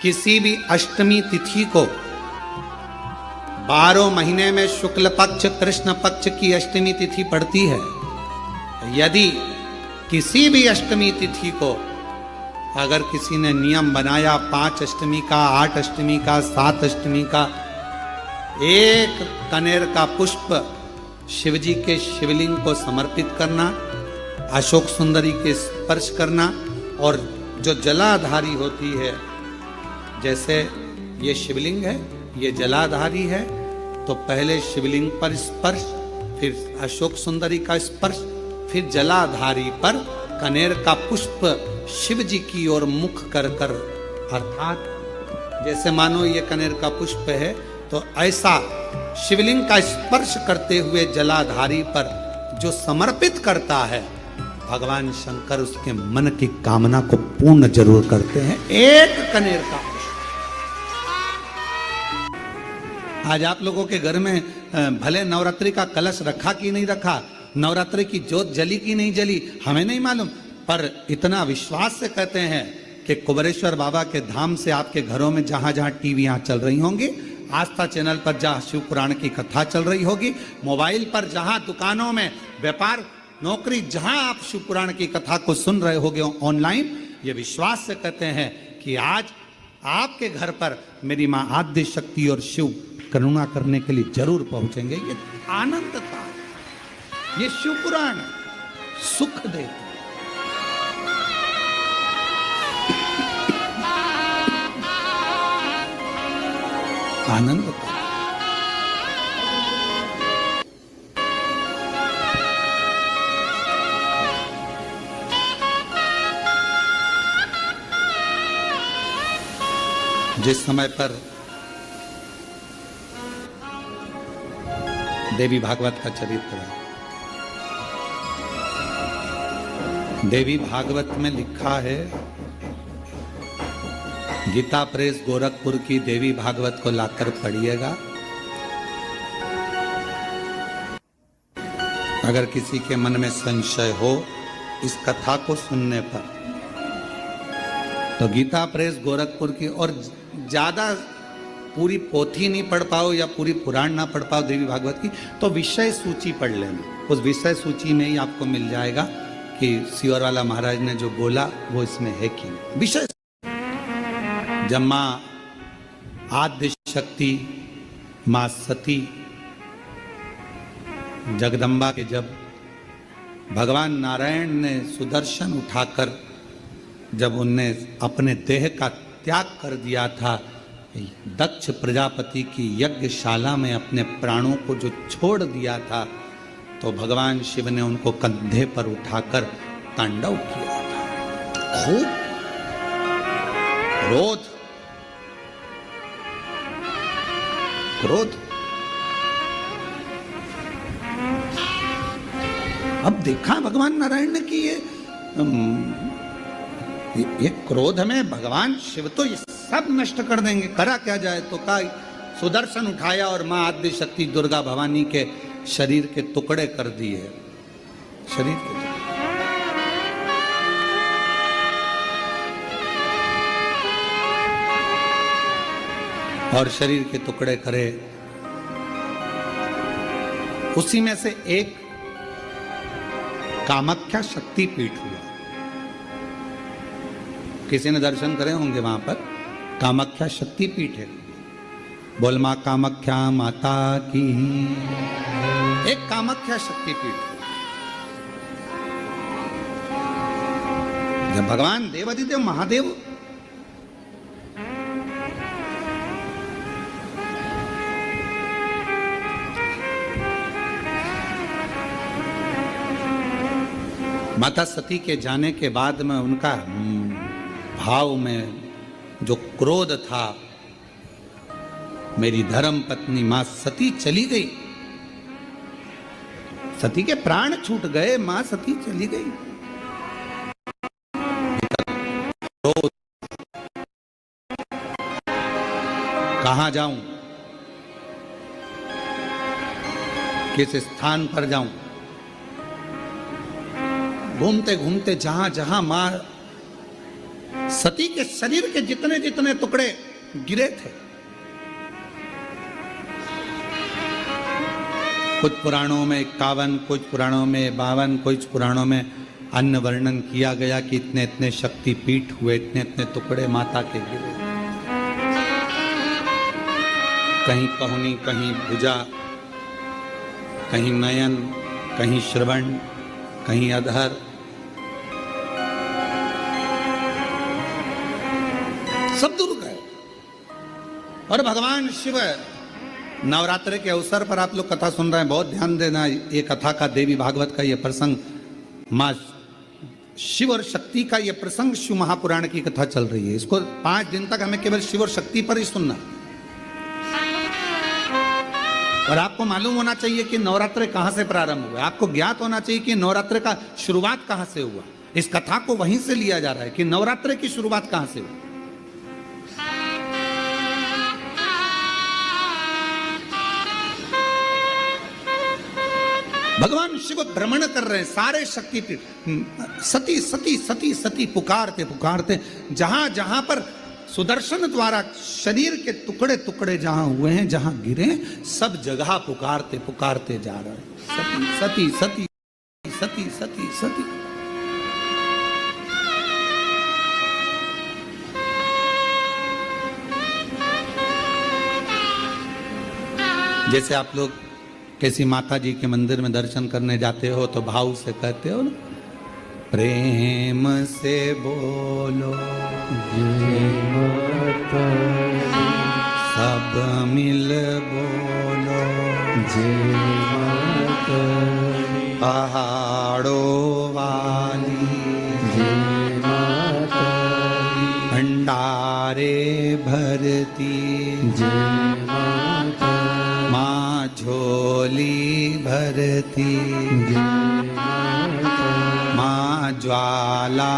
किसी भी अष्टमी तिथि को 12 महीने में शुक्ल पक्ष कृष्ण पक्ष की अष्टमी तिथि पड़ती है। यदि किसी भी अष्टमी तिथि को अगर किसी ने नियम बनाया 5 अष्टमी का, 8 अष्टमी का, 7 अष्टमी का, एक कनेर का पुष्प शिवजी के शिवलिंग को समर्पित करना, अशोक सुंदरी के स्पर्श करना, और जो जलाधारी होती है, जैसे ये शिवलिंग है, ये जलाधारी है, तो पहले शिवलिंग पर स्पर्श, फिर अशोक सुंदरी का स्पर्श, फिर जलाधारी पर कनेर का पुष्प शिव जी की ओर मुख कर कर, अर्थात जैसे मानो ये कनेर का पुष्प है, तो ऐसा शिवलिंग का स्पर्श करते हुए जलाधारी पर जो समर्पित करता है, भगवान शंकर उसके मन की कामना को पूर्ण जरूर करते हैं। एक कनेर का पुष्प। आज आप लोगों के घर में भले नवरात्रि का कलश रखा कि नहीं रखा, नवरात्रि की ज्योत जली कि नहीं जली, हमें नहीं मालूम, पर इतना विश्वास से कहते हैं कि कुबेरेश्वर बाबा के धाम से आपके घरों में जहां जहां टीवियां चल रही होंगी, आस्था चैनल पर जहां शिव पुराण की कथा चल रही होगी, मोबाइल पर जहां दुकानों में व्यापार नौकरी जहां आप शिव पुराण की कथा को सुन रहे होगे ऑनलाइन, ये विश्वास से कहते हैं कि आज आपके घर पर मेरी मां आद्य शक्ति और शिव करुणा करने के लिए जरूर पहुंचेंगे। ये आनंद था, ये शिव पुराण सुख देता, आनंद था। जिस समय पर देवी भागवत का चरित्र है, देवी भागवत में लिखा है, गीता प्रेस गोरखपुर की देवी भागवत को लाकर पढ़िएगा। अगर किसी के मन में संशय हो इस कथा को सुनने पर, तो गीता प्रेस गोरखपुर की, और ज्यादा पूरी पोथी नहीं पढ़ पाओ या पूरी पुराण ना पढ़ पाओ देवी भागवत की, तो विषय सूची पढ़ लेना। उस विषय सूची में ही आपको मिल जाएगा कि सियोर वाला महाराज ने जो बोला वो इसमें है कि नहीं। विषय जब मां आद्य शक्ति, मां सती जगदम्बा के जब भगवान नारायण ने सुदर्शन उठाकर जब उनने अपने देह का त्याग कर दिया था, दक्ष प्रजापति की यज्ञशाला में अपने प्राणों को जो छोड़ दिया था, तो भगवान शिव ने उनको कंधे पर उठाकर तांडव किया था। खूब क्रोध। अब देखा भगवान नारायण ने कि ये क्रोध में भगवान शिव तो ये सब नष्ट कर देंगे, करा क्या जाए, तो का सुदर्शन उठाया और मां आद्य शक्ति दुर्गा भवानी के शरीर के टुकड़े कर दिए, शरीर के टुकड़े। और शरीर के टुकड़े करे, उसी में से एक कामाख्या शक्तिपीठ हुआ। किसी ने दर्शन करे होंगे वहां पर, कामाख्या शक्तिपीठ है। बोल मां कामाख्या माता की, एक कामाख्या शक्तिपीठ। जब भगवान देवाधिदेव महादेव माता सती के जाने के बाद में उनका भाव में जो क्रोध था, मेरी धर्म पत्नी मां सती चली गई, सती के प्राण छूट गए, मां सती चली गई। कहां जाऊं, किस स्थान पर जाऊं? घूमते घूमते जहां जहां मां सती के शरीर के जितने जितने टुकड़े गिरे थे, कुछ पुराणों में 51, कुछ पुराणों में 52, कुछ पुराणों में अन्य वर्णन किया गया कि इतने इतने शक्तिपीठ हुए, इतने इतने टुकड़े माता के गिरे। कहीं पहुनी, कहीं भुजा, कहीं नयन, कहीं श्रवण, कहीं अधर। सब दूर गए। और भगवान शिव, नवरात्र के अवसर पर आप लोग कथा सुन रहे हैं, बहुत ध्यान देना। ये कथा का, देवी भागवत का ये प्रसंग, माँ शिव और शक्ति का ये प्रसंग शिव महापुराण की कथा चल रही है। इसको 5 दिन तक हमें केवल शिव और शक्ति पर ही सुनना। और आपको मालूम होना चाहिए कि नवरात्र कहां से प्रारंभ हुआ। आपको ज्ञात होना चाहिए कि नवरात्र का शुरुआत कहां से हुआ। इस कथा को वहीं से लिया जा रहा है कि नवरात्र की शुरुआत कहां से हुई। भगवान शिव भ्रमण कर रहे हैं सारे शक्तिपीठ, सती सती सती सती पुकारते पुकारते, जहां जहां पर सुदर्शन द्वारा शरीर के टुकड़े टुकड़े जहां हुए हैं, जहां गिरे, सब जगह पुकारते पुकारते जा रहे हैं, सती सती सती सती सती। जैसे आप लोग किसी माता जी के मंदिर में दर्शन करने जाते हो तो भाव से कहते हो ना, प्रेम से बोलो सब मिल बोलो पहाड़ों वाली भंडारे भरती माँ झोली भरती माँ ज्वाला।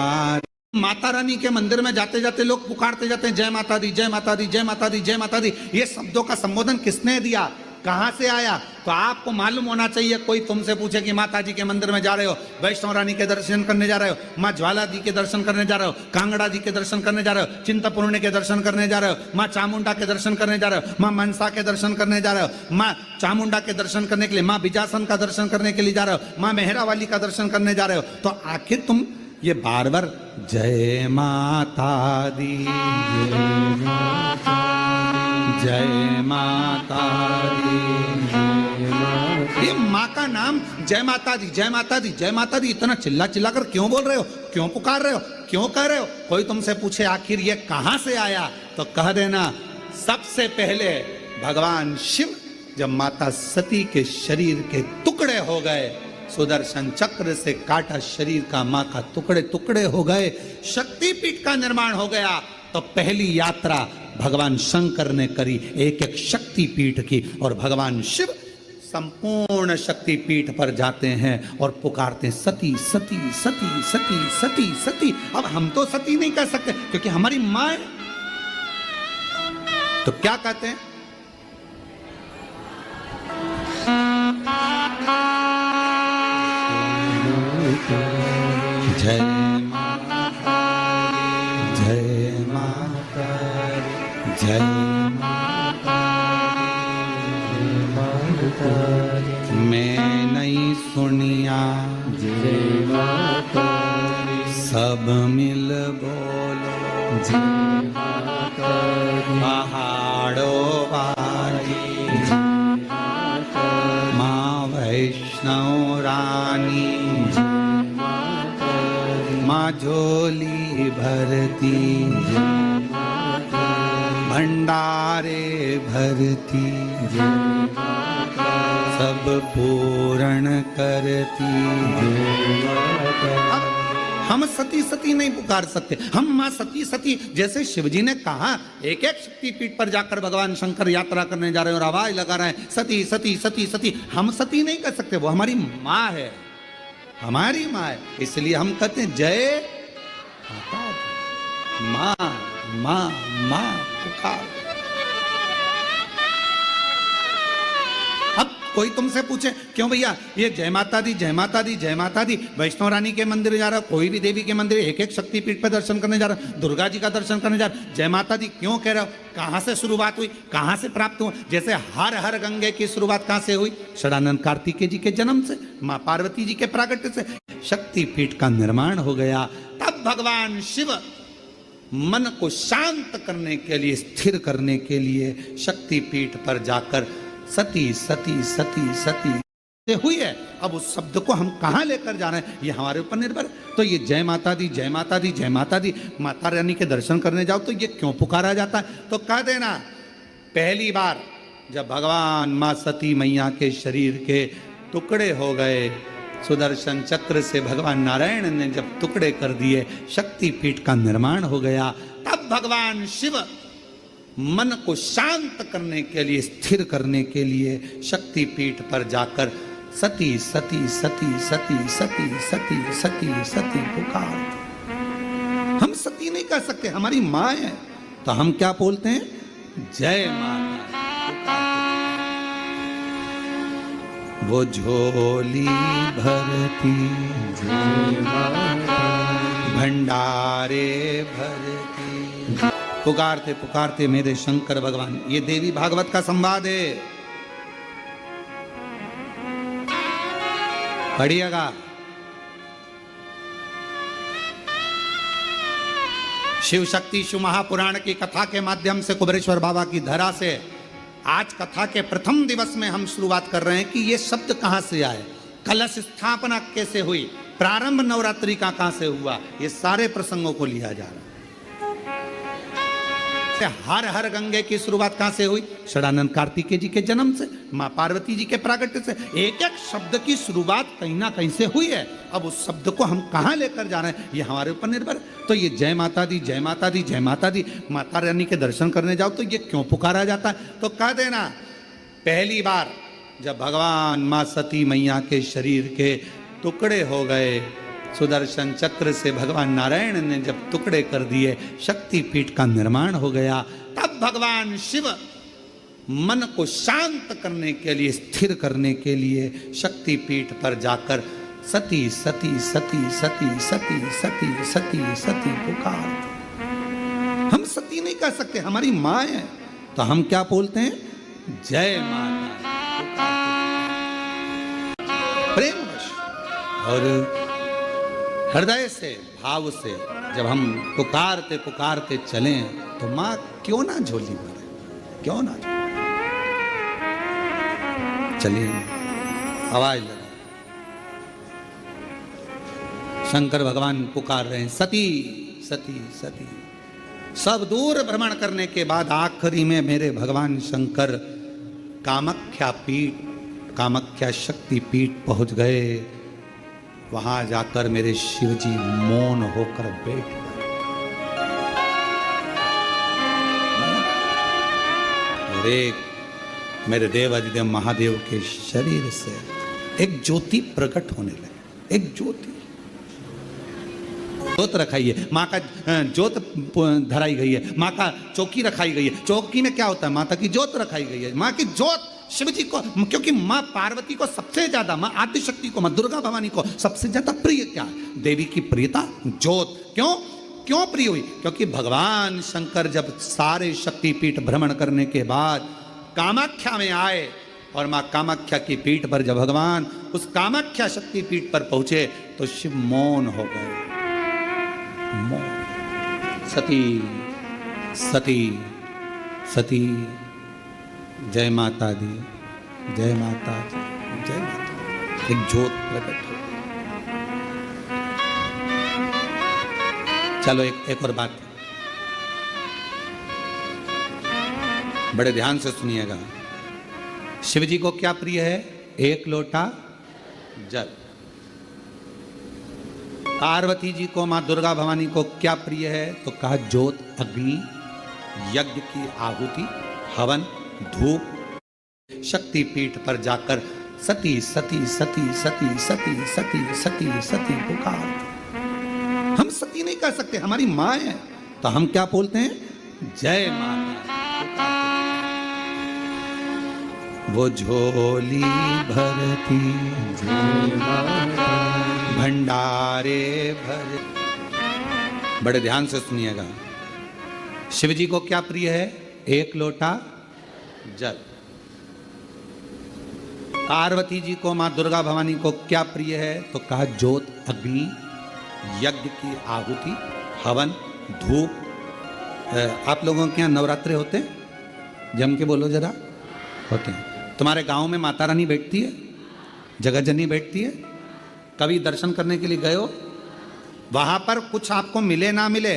माता रानी के मंदिर में जाते जाते लोग पुकारते जाते हैं, जय माता दी, जय माता दी, जय माता दी, जय माता दी। ये शब्दों का संबोधन किसने दिया, कहां से आया? तो आपको मालूम होना चाहिए। कोई तुमसे पूछे कि माता जी के मंदिर में जा रहे हो, वैष्णव रानी के दर्शन करने जा रहे हो, माँ ज्वाला दी के दर्शन करने जा रहे हो, कांगड़ा जी के दर्शन करने जा रहे हो, चिंतपूर्णी के दर्शन करने जा रहे हो, माँ चामुंडा के दर्शन करने जा रहे हो, माँ मनसा के दर्शन करने जा रहे हो, माँ चामुंडा के दर्शन करने के लिए, माँ बिजासन का दर्शन करने के लिए जा रहे हो, माँ मेहरा वाली का दर्शन करने जा रहे हो, तो आखिर तुम ये बार बार जय माता दी, जय माता दी, ये माँ का नाम जय माता दी, जय माता दी, जय माता दी इतना चिल्ला चिल्ला कर क्यों बोल रहे हो, क्यों पुकार रहे हो, क्यों कह रहे हो? कोई तुमसे पूछे आखिर ये कहां से आया, तो कह देना सबसे पहले भगवान शिव जब माता सती के शरीर के टुकड़े हो गए, सुदर्शन चक्र से काटा शरीर का, मां का टुकड़े टुकड़े हो गए, शक्तिपीठ का निर्माण हो गया, तो पहली यात्रा भगवान शंकर ने करी एक एक शक्तिपीठ की। और भगवान शिव संपूर्ण शक्तिपीठ पर जाते हैं और पुकारते हैं, सती सती सती सती सती सती। अब हम तो सती नहीं कह सकते क्योंकि हमारी मां है, तो क्या कहते हैं? जय माता जय माता जय माता, मैं नहीं सुनिया जय माता, सब मिल बोलो जय माता, पहाड़ों वाली माँ वैष्णव रानी, माँ झोली भरती भंडारे भरती सब पूर्ण करती। हम सती सती नहीं पुकार सकते, हम माँ सती सती, जैसे शिवजी ने कहा एक एक शक्तिपीठ पर जाकर भगवान शंकर यात्रा करने जा रहे हैं और आवाज लगा रहे हैं सती सती सती सती। हम सती नहीं कर सकते, वो हमारी माँ है, हमारी माँ है, इसलिए हम कहते हैं जय माता दी, माँ माँ माँ पुकार। अब कोई तुमसे पूछे क्यों भैया ये जय माता दी जय माता दी जय माता दी, वैष्णव रानी के मंदिर जा रहा, कोई भी देवी के मंदिर एक एक शक्तिपीठ पे दर्शन करने जा रहा, दुर्गा जी का दर्शन करने जा रहा, जय माता दी क्यों कह रहा हो? कहां से शुरुआत हुई, कहां से प्राप्त हुआ? जैसे हर हर गंगे की शुरुआत कहां से हुई? षडानंद कार्तिकेय जी के जन्म से, मां पार्वती जी के प्रागट्य से शक्तिपीठ का निर्माण हो गया। तब भगवान शिव मन को शांत करने के लिए, स्थिर करने के लिए शक्तिपीठ पर जाकर सती सती सती सती हुई है। अब उस शब्द को हम कहां लेकर जा रहे हैं ये हमारे ऊपर निर्भर। तो ये जय माता दी जय माता दी जय माता दी, माता रानी के दर्शन करने जाओ तो ये क्यों पुकारा जाता है? तो कह देना पहली बार जब भगवान मां सती मैया के शरीर के टुकड़े हो गए, सुदर्शन चक्र से भगवान नारायण ने जब टुकड़े कर दिए, शक्तिपीठ का निर्माण हो गया। तब भगवान शिव मन को शांत करने के लिए, स्थिर करने के लिए शक्तिपीठ पर जाकर सती सती सती सती सती सती सती सती पुकार। हम सती नहीं कह सकते, हमारी माँ है, तो हम क्या बोलते हैं? जय माता। वो झोली भरती भंडारे भरती, पुकारते पुकारते मेरे शंकर भगवान। ये देवी भागवत का संवाद है, पढ़िएगा। शिव शक्ति शिव महापुराण की कथा के माध्यम से कुबेरेश्वर बाबा की धरा से आज कथा के प्रथम दिवस में हम शुरुआत कर रहे हैं कि ये शब्द कहां से आए, कलश स्थापना कैसे हुई, प्रारंभ नवरात्रि का कहां से हुआ, ये सारे प्रसंगों को लिया जा रहा है। हर हर गंगे की शुरुआत कहां से हुई? षडानंद कार्तिकेय जी के जन्म से, मां पार्वती जी के प्रागट्य से। एक एक शब्द की शुरुआत कहीं ना कहीं से हुई है। अब उस शब्द को हम कहां लेकर जा रहे हैं ये हमारे ऊपर निर्भर। तो ये जय माता दी जय माता दी जय माता दी, माता रानी के दर्शन करने जाओ तो ये क्यों पुकारा जाता है? तो कह देना पहली बार जब भगवान मां सती मैया के शरीर के टुकड़े हो गए, सुदर्शन चक्र से भगवान नारायण ने जब टुकड़े कर दिए, शक्तिपीठ का निर्माण हो गया। तब भगवान शिव मन को शांत करने के लिए, स्थिर करने के लिए शक्तिपीठ पर जाकर सती सती सती सती सती सती सती सती पुकार। हम सती नहीं कह सकते, हमारी माँ है, तो हम क्या बोलते हैं? जय माता। प्रेमवश और हृदय से, भाव से जब हम पुकारते पुकारते चलें तो माँ क्यों ना झोली भरे, क्यों ना चलिए आवाज लगा। शंकर भगवान पुकार रहे हैं सती सती सती। सब दूर भ्रमण करने के बाद आखिरी में मेरे भगवान शंकर कामाख्या पीठ, कामाख्या शक्ति पीठ पहुंच गए। वहां जाकर मेरे शिव जी मौन होकर बैठ गए और एक मेरे देवाधिदेव महादेव के शरीर से एक ज्योति प्रकट होने लगी। एक ज्योति, ज्योत रखाई है, माँ का ज्योत धराई गई है, माँ का चौकी रखाई गई है। चौकी में क्या होता है? माता की ज्योत रखाई गई है। माँ की ज्योत शिव जी को, क्योंकि माँ पार्वती को सबसे ज्यादा, माँ आदि शक्ति को, माँ दुर्गा भवानी को सबसे ज्यादा प्रिय क्या है? देवी की प्रियता ज्योत। क्यों क्यों प्रिय हुई? क्योंकि भगवान शंकर जब सारे शक्तिपीठ भ्रमण करने के बाद कामाख्या में आए और माँ कामाख्या की पीठ पर जब भगवान उस कामाख्या शक्तिपीठ पर पहुंचे तो शिव मौन हो गए। मौन। सती सती सती, जय माता दी जय माता दी जय माता। एक ज्योत प्रकट हो। चलो एक और बात बड़े ध्यान से सुनिएगा। शिव जी को क्या प्रिय है? एक लोटा जल। पार्वती जी को, मां दुर्गा भवानी को क्या प्रिय है? तो कहा ज्योत, अग्नि, यज्ञ की आहुति, हवन, धूप। शक्तिपीठ पर जाकर सती सती सती सती सती सती सती सती पुकार। हम सती नहीं कह सकते, हमारी माँ है, तो हम क्या बोलते हैं? जय माता। वो झोली भरती, भंडारे भर। बड़े ध्यान से सुनिएगा। शिव जी को क्या प्रिय है? एक लोटा जल। पार्वती जी को, मां दुर्गा भवानी को क्या प्रिय है? तो कहा ज्योत, अग्नि, यज्ञ की आहुति, हवन, धूप। आप लोगों के यहाँ नवरात्रे होते हैं? जम के बोलो जरा। होते हैं। तुम्हारे गांव में माता रानी बैठती है, जगतजननी बैठती है? कभी दर्शन करने के लिए गए हो? वहां पर कुछ आपको मिले ना मिले,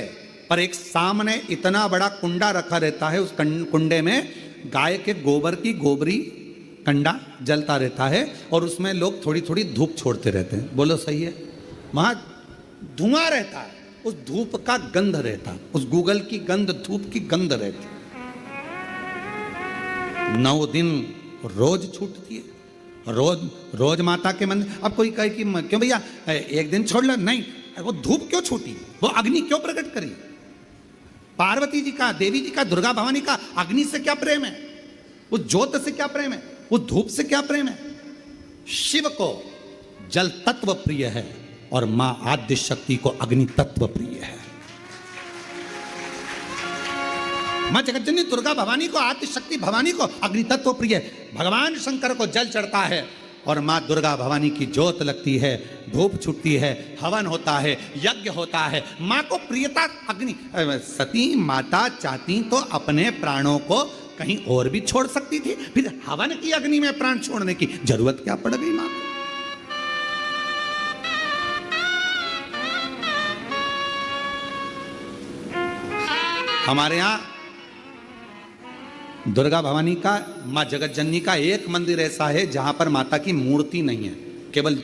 पर एक सामने इतना बड़ा कुंडा रखा रहता है, उस कुंडे में गाय के गोबर की गोबरी कंडा जलता रहता है और उसमें लोग थोड़ी थोड़ी धूप छोड़ते रहते हैं। बोलो सही है? वहां धुआं रहता है, उस धूप का गंध रहता है, उस गूगल की गंध, धूप की गंध रहती है। 9 दिन रोज छूटती है, रोज माता के मंदिर। अब कोई कहे कि क्यों भैया एक दिन छोड़ लो, नहीं, वो धूप क्यों छूटी, वो अग्नि क्यों प्रकट करी? पार्वती जी का, देवी जी का, दुर्गा भवानी का अग्नि से क्या प्रेम है? उस ज्योत से क्या प्रेम है? उस धूप से क्या प्रेम है? शिव को जल तत्व प्रिय है और मां आद्य शक्ति को अग्नि तत्व प्रिय है। मां जगतजननी दुर्गा भवानी को, आद्य शक्ति भवानी को अग्नि तत्व प्रिय है। भगवान शंकर को जल चढ़ता है और मां दुर्गा भवानी की ज्योत लगती है, धूप छुटती है, हवन होता है, यज्ञ होता है। मां को प्रियता अग्नि। सती माता चाहती तो अपने प्राणों को कहीं और भी छोड़ सकती थी, फिर हवन की अग्नि में प्राण छोड़ने की जरूरत क्या पड़ गई मां को? हमारे यहां दुर्गा भवानी का, मां जगतजननी का एक मंदिर ऐसा है जहां पर माता की मूर्ति नहीं है, केवल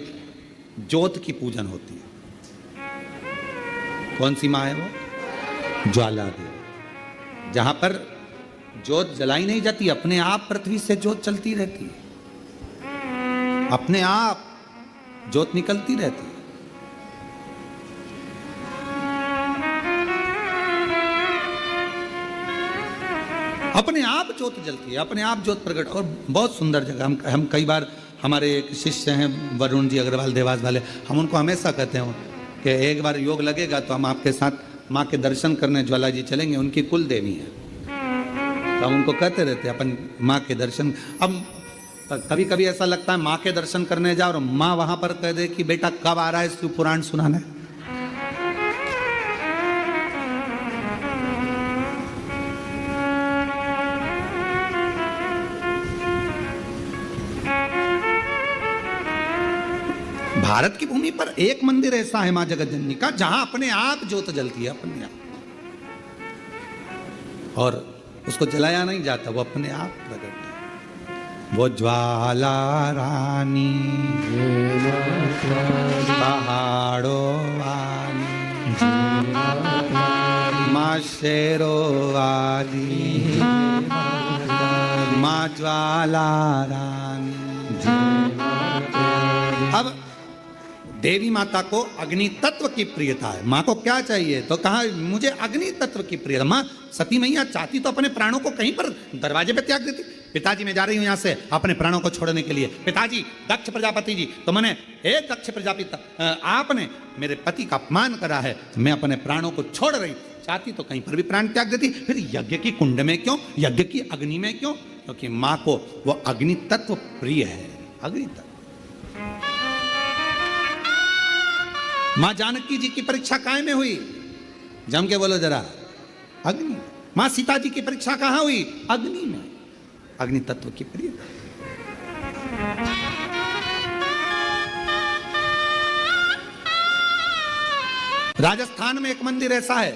ज्योत की पूजन होती है। कौन सी मां है वो? ज्वाला देवी। जहां पर ज्योत जलाई नहीं जाती, अपने आप पृथ्वी से ज्योत चलती रहती है, अपने आप ज्योत निकलती रहती है। अपने आप ज्योत जलती है, अपने आप ज्योत प्रकट। और बहुत सुंदर जगह। हम कई बार, हमारे एक शिष्य हैं वरुण जी अग्रवाल देवास वाले, हम उनको हमेशा कहते हैं कि एक बार योग लगेगा तो हम आपके साथ माँ के दर्शन करने ज्वाला जी चलेंगे, उनकी कुल देवी है। तो हम उनको कहते रहते हैं अपन माँ के दर्शन। अब कभी कभी ऐसा लगता है माँ के दर्शन करने जाओ और माँ वहां पर कह दे कि बेटा कब आ रहा है शिव पुराण सुनाने। भारत की भूमि पर एक मंदिर ऐसा है मां जगतजननी का जहां अपने आप ज्योत जलती है, अपने आप, और उसको जलाया नहीं जाता, वो अपने आप प्रकट है। वो ज्वाला रानी पहाड़ों वाली, मां शेरों वाली, मां ज्वाला रानी। अब देवी माता को अग्नि तत्व की प्रियता है। माँ को क्या चाहिए? तो कहा मुझे अग्नि तत्व की प्रियता। माँ सती मैया चाहती तो अपने प्राणों को कहीं पर दरवाजे पे त्याग देती। पिताजी मैं जा रही हूँ यहाँ से अपने प्राणों को छोड़ने के लिए। पिताजी, दक्ष प्रजापति जी, तो मैंने एक दक्ष प्रजापति, आपने मेरे पति का अपमान करा है, मैं अपने प्राणों को छोड़ रही। चाहती तो कहीं पर भी प्राण त्याग देती। फिर यज्ञ की कुंड में क्यों, यज्ञ की अग्नि में क्यों? क्योंकि माँ को वो अग्नि तत्व प्रिय है। अग्नि तत्व। मां जानकी जी की परीक्षा काय में हुई? जम के बोलो जरा। अग्नि। मां सीता जी की परीक्षा कहां हुई? अग्नि में। अग्नि तत्व की प्रियता। राजस्थान में एक मंदिर ऐसा है,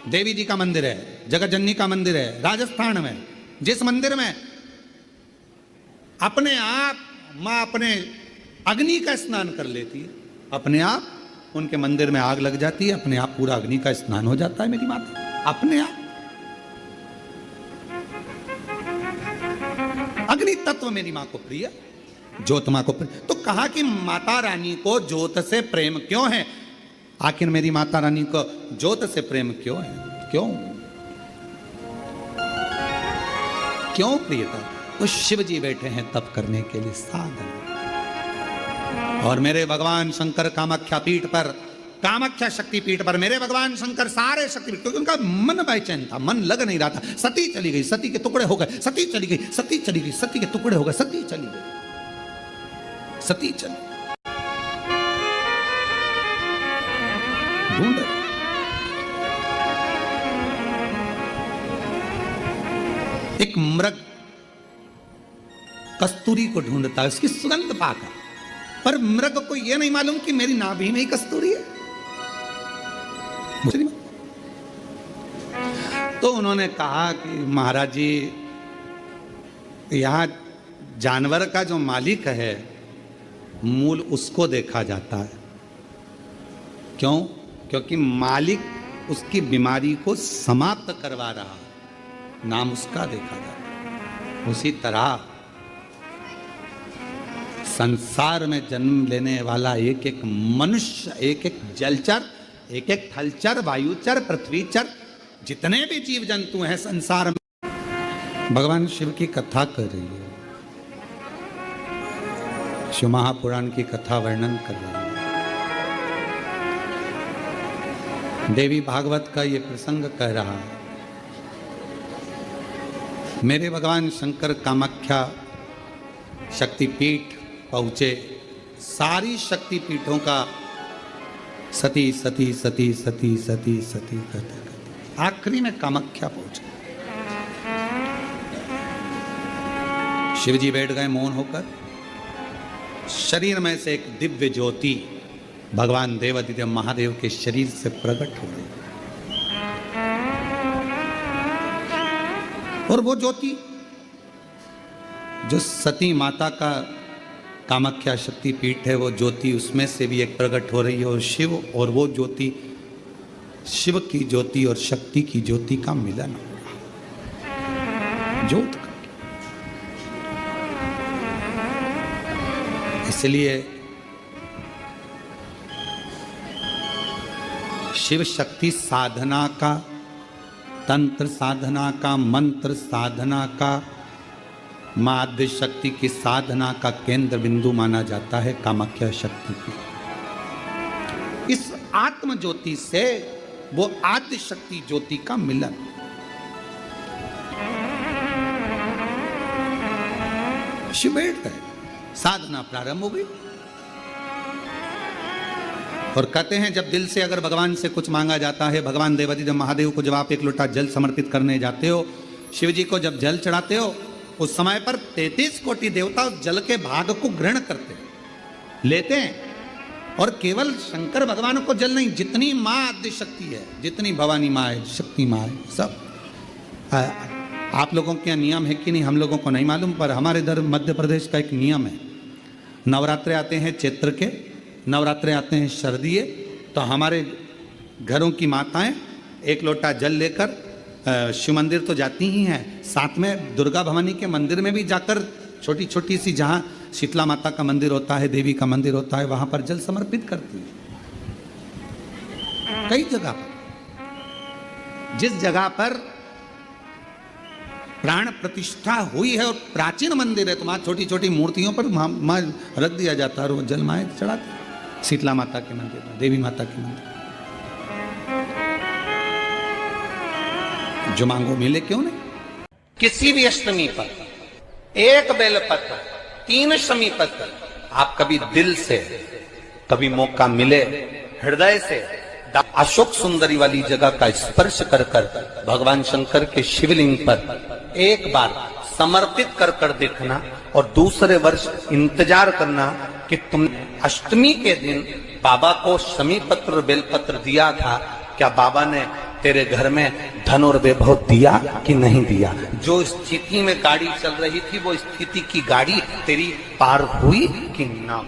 देवी जी का मंदिर है, जगतजननी का मंदिर है राजस्थान में, जिस मंदिर में अपने आप मां अपने अग्नि का स्नान कर लेती है। अपने आप उनके मंदिर में आग लग जाती है, अपने आप पूरा अग्नि का स्नान हो जाता है मेरी माता, अपने आप। अग्नि तत्व मेरी मां को प्रिय, ज्योत मां को प्रिय। तो कहा कि माता रानी को ज्योत से प्रेम क्यों है? आखिर मेरी माता रानी को ज्योत से प्रेम क्यों है? क्यों क्यों प्रियता? तो शिव जी बैठे हैं तप करने के लिए साधन। और मेरे भगवान शंकर कामाख्या पीठ पर, कामाख्या शक्ति पीठ पर मेरे भगवान शंकर सारे शक्तिपीठ, क्योंकि उनका मन बेचैन था, मन लग नहीं रहा था। सती चली गई, सती के टुकड़े हो गए, सती चली गई, सती चली गई, सती के टुकड़े हो गए, सती चली गई, सती चली ढूंढ रहे। एक मृग कस्तूरी को ढूंढता है, उसकी सुगंध पाकर, पर मृग को यह नहीं मालूम कि मेरी नाभि में ही कस्तूरी है। तो उन्होंने कहा कि महाराज जी, यहां जानवर का जो मालिक है मूल उसको देखा जाता है। क्यों? क्योंकि मालिक उसकी बीमारी को समाप्त करवा रहा, नाम उसका देखा जाता। उसी तरह संसार में जन्म लेने वाला एक एक मनुष्य, एक एक जलचर, एक एक थलचर, वायुचर, पृथ्वीचर, जितने भी जीव जंतु हैं संसार में, भगवान शिव की कथा कर रही है, शिव महापुराण की कथा वर्णन कर रही है। देवी भागवत का ये प्रसंग कह रहा है। मेरे भगवान शंकर कामाख्या शक्तिपीठ पहुंचे, सारी शक्तिपीठों का सती सती सती सती सती सती कहते आखिरी में कामाख्या पहुंचे। शिवजी बैठ गए मौन होकर। शरीर में से एक दिव्य ज्योति भगवान देवादिदेव महादेव के शरीर से प्रकट हो गई, और वो ज्योति जो सती माता का कामाख्या शक्ति पीठ है, वो ज्योति उसमें से भी एक प्रकट हो रही है। और शिव और वो ज्योति, शिव की ज्योति और शक्ति की ज्योति का मिलन हो रहा, ज्योत का। इसलिए शिव शक्ति साधना का, तंत्र साधना का, मंत्र साधना का, मां आद्य शक्ति की साधना का केंद्र बिंदु माना जाता है कामाख्या शक्ति की। इस आत्म ज्योति से वो आद्य शक्ति ज्योति का मिलन। शिव बैठ गए, साधना प्रारंभ हो गई। और कहते हैं जब दिल से अगर भगवान से कुछ मांगा जाता है, भगवान देवादिदेव महादेव को जब आप एक लोटा जल समर्पित करने जाते हो, शिव जी को जब जल चढ़ाते हो, उस समय पर 33 कोटि देवता उस जल के भाग को ग्रहण करते हैं, लेते हैं। और केवल शंकर भगवान को जल नहीं, जितनी माँ आद्य शक्ति है, जितनी भवानी माँ है, शक्ति माँ है, सब। आप लोगों के यहाँ नियम है कि नहीं हम लोगों को नहीं मालूम, पर हमारे इधर मध्य प्रदेश का एक नियम है। नवरात्रे आते हैं चैत्र के, नवरात्रे आते हैं शरदीय, तो हमारे घरों की माताएं एक लोटा जल लेकर शिव मंदिर तो जाती ही हैं, साथ में दुर्गा भवानी के मंदिर में भी जाकर छोटी छोटी सी, जहाँ शीतला माता का मंदिर होता है, देवी का मंदिर होता है, वहां पर जल समर्पित करती है। कई जगह पर, जिस जगह पर प्राण प्रतिष्ठा हुई है और प्राचीन मंदिर है, तो वहां छोटी छोटी मूर्तियों पर मां रख दिया जाता है और वो जल माए चढ़ाते। शीतला माता के मंदिर में, देवी माता के मंदिर, जो मांगो मिले क्यों नहीं। किसी भी अष्टमी पर एक बेलपत्र, 3 शमी पत्र, आप कभी दिल से, कभी मौका मिले हृदय से अशोक सुंदरी वाली जगह का स्पर्श कर कर भगवान शंकर के शिवलिंग पर एक बार समर्पित कर कर देखना, और दूसरे वर्ष इंतजार करना कि तुमने अष्टमी के दिन बाबा को शमी पत्र बेलपत्र दिया था, क्या बाबा ने तेरे घर में धन और वैभव दिया कि नहीं दिया। जो स्थिति में गाड़ी चल रही थी, वो स्थिति की गाड़ी तेरी पार हुई कि ना।